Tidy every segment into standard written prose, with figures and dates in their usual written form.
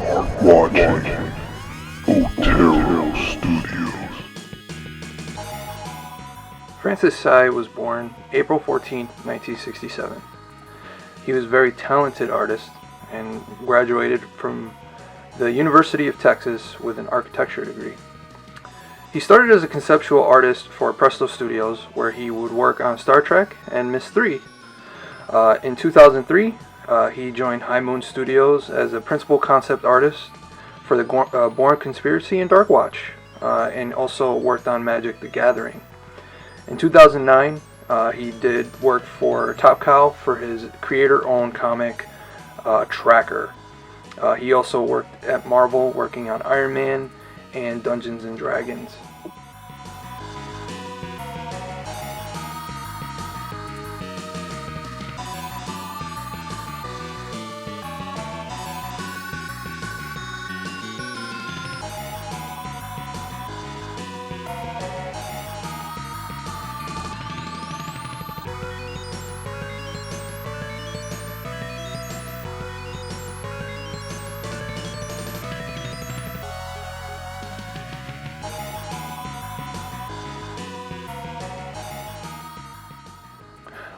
Watching Otero Studios. Francis Tsai was born April 14, 1967. He was a very talented artist and graduated from the University of Texas with an architecture degree. He started as a conceptual artist for Presto Studios, where he would work on Star Trek and Miss 3. In 2003, he joined High Moon Studios as a principal concept artist for the Bourne Conspiracy and Dark Watch, and also worked on Magic the Gathering. In 2009, he did work for Top Cow for his creator-owned comic Tracker. He also worked at Marvel, working on Iron Man and Dungeons and Dragons.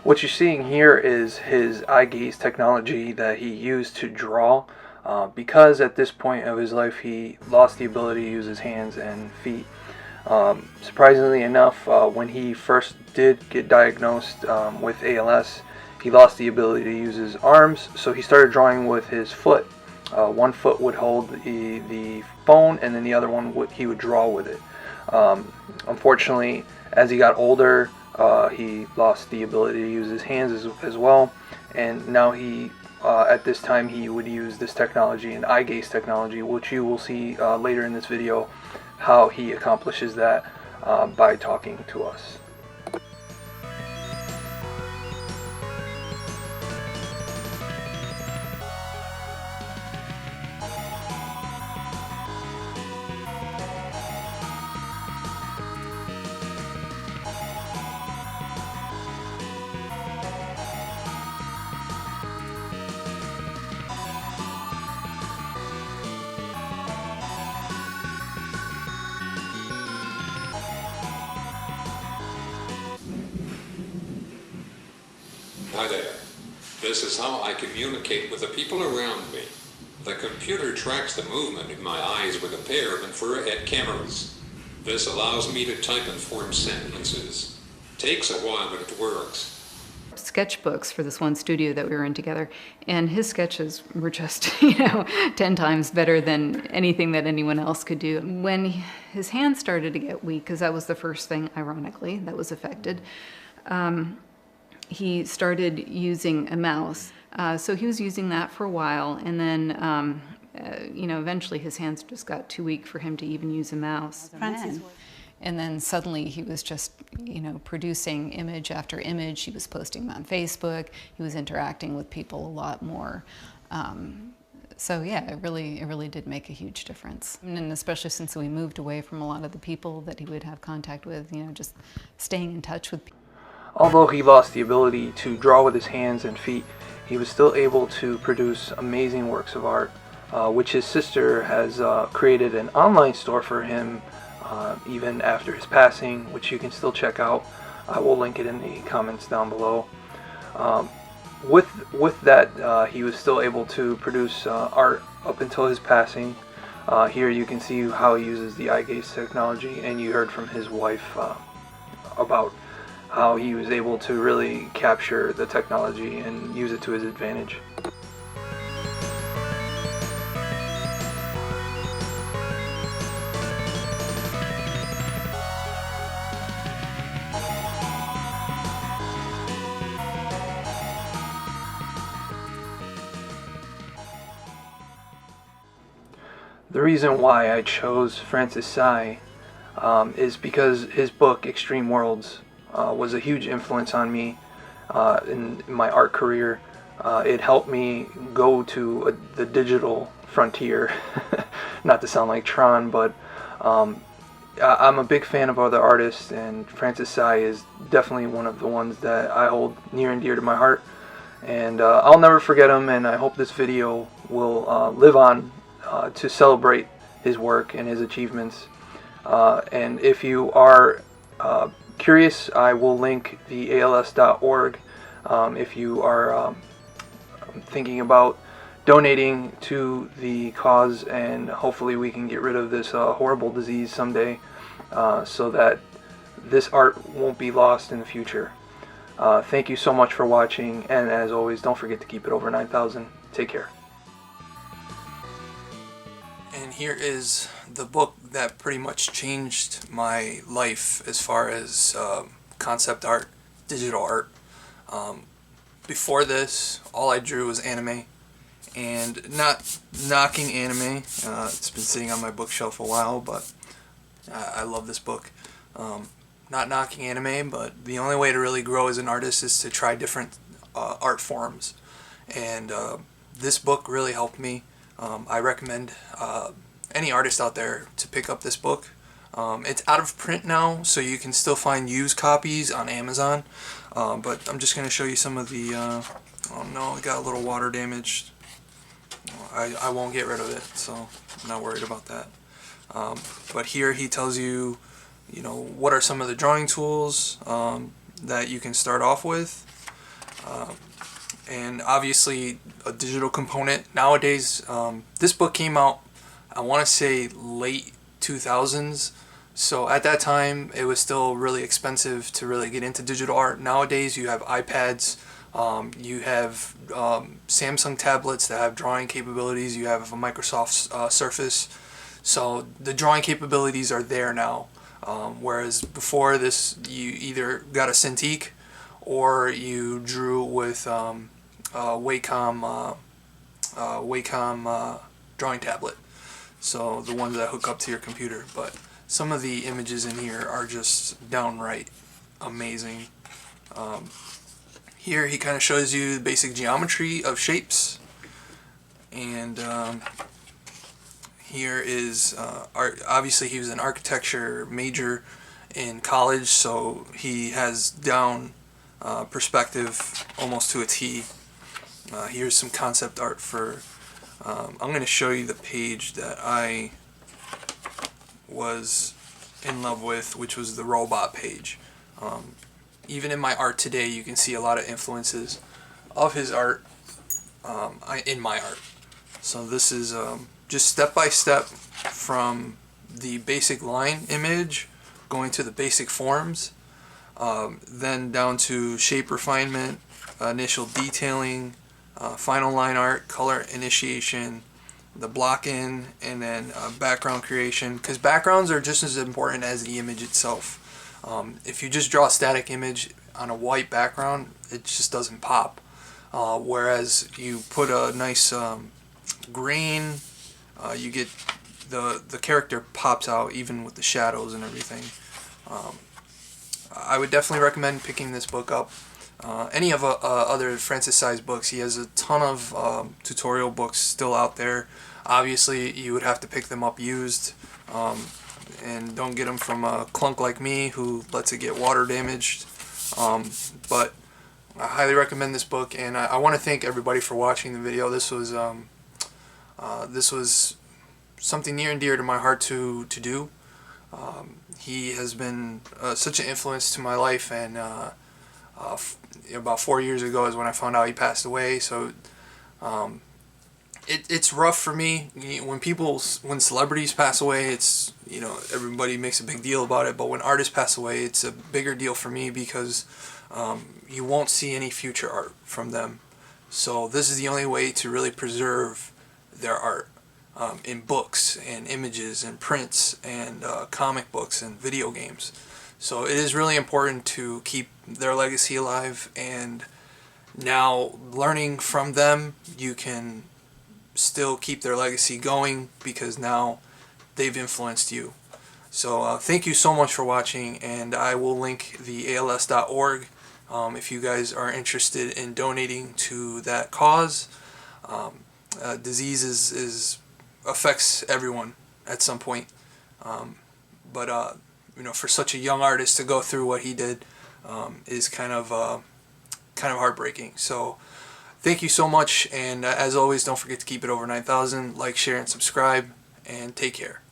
What you're seeing here is his eye gaze technology that he used to draw, because at this point of his life he lost the ability to use his hands and feet. Surprisingly enough, when he first did get diagnosed with ALS, he lost the ability to use his arms, so he started drawing with his foot. One foot would hold the phone, and then the other one he would draw with it. Unfortunately, as he got older, he lost the ability to use his hands as well, and now at this time he would use this technology, an eye gaze technology, which you will see later in this video how he accomplishes that by talking to us. Hi there. This is how I communicate with the people around me. The computer tracks the movement of my eyes with a pair of infrared cameras. This allows me to type and form sentences. Takes a while, but it works. Sketchbooks for this one studio that we were in together, and his sketches were just 10 times better than anything that anyone else could do. When his hands started to get weak, because that was the first thing, ironically, that was affected, he started using a mouse. So he was using that for a while, and then eventually his hands just got too weak for him to even use a mouse. And then suddenly he was just, producing image after image. He was posting them on Facebook. He was interacting with people a lot more. So yeah, it really did make a huge difference. And especially since we moved away from a lot of the people that he would have contact with, just staying in touch with people. Although he lost the ability to draw with his hands and feet, he was still able to produce amazing works of art, which his sister has created an online store for him even after his passing, which you can still check out. I will link it in the comments down below. With that, he was still able to produce art up until his passing. Here you can see how he uses the eye gaze technology, and you heard from his wife about how he was able to really capture the technology and use it to his advantage. The reason why I chose Francis Tsai is because his book, Extreme Worlds, was a huge influence on me in my art career. It helped me go to the digital frontier, not to sound like Tron, but I'm a big fan of other artists, and Francis Tsai is definitely one of the ones that I hold near and dear to my heart. And I'll never forget him, and I hope this video will live on to celebrate his work and his achievements. And if you are curious, I will link the als.org if you are thinking about donating to the cause, and hopefully we can get rid of this horrible disease someday, so that this art won't be lost in the future. Thank you so much for watching, and as always, don't forget to keep it over 9,000. Take care. And here is the book that pretty much changed my life as far as concept art, digital art. Before this, all I drew was anime, and not knocking anime. It's been sitting on my bookshelf a while, but I love this book. Not knocking anime, but the only way to really grow as an artist is to try different art forms, and this book really helped me. I recommend any artist out there to pick up this book. It's out of print now, so you can still find used copies on Amazon, but I'm just going to show you some of the, oh no, it got a little water damaged. I won't get rid of it, so I'm not worried about that. But here he tells you, what are some of the drawing tools that you can start off with. And obviously a digital component. Nowadays, this book came out, I want to say late 2000s, so at that time it was still really expensive to really get into digital art. Nowadays you have iPads, you have Samsung tablets that have drawing capabilities, you have a Microsoft Surface, so the drawing capabilities are there now, whereas before this you either got a Cintiq or you drew with Wacom drawing tablet, so the ones that hook up to your computer. But some of the images in here are just downright amazing. Here he kind of shows you the basic geometry of shapes, and here is art. Obviously he was an architecture major in college, so he has down perspective almost to a T. Here's some concept art for, I'm going to show you the page that I was in love with, which was the robot page. Even in my art today, you can see a lot of influences of his art in my art. So this is just step by step from the basic line image going to the basic forms, then down to shape refinement, initial detailing, final line art, color initiation, the block in, and then background creation, because backgrounds are just as important as the image itself. If you just draw a static image on a white background, it just doesn't pop. Whereas you put a nice green, you get the character pops out even with the shadows and everything. I would definitely recommend picking this book up. Any of other Francis Tsai's books. He has a ton of tutorial books still out there. Obviously you would have to pick them up used, and don't get them from a clunk like me who lets it get water damaged. But I highly recommend this book, and I want to thank everybody for watching the video. This was something near and dear to my heart to do. He has been such an influence to my life, and about 4 years ago is when I found out he passed away. So it's rough for me when celebrities pass away. It's, everybody makes a big deal about it, but when artists pass away, it's a bigger deal for me, because you won't see any future art from them. So this is the only way to really preserve their art, in books and images and prints and comic books and video games. So it is really important to keep their legacy alive, and now learning from them, you can still keep their legacy going, because now they've influenced you. So thank you so much for watching, and I will link the als.org if you guys are interested in donating to that cause. Disease affects everyone at some point, but for such a young artist to go through what he did is kind of heartbreaking. So Thank you so much, and as always, don't forget to keep it over 9,000. Like, share, and subscribe, and take care.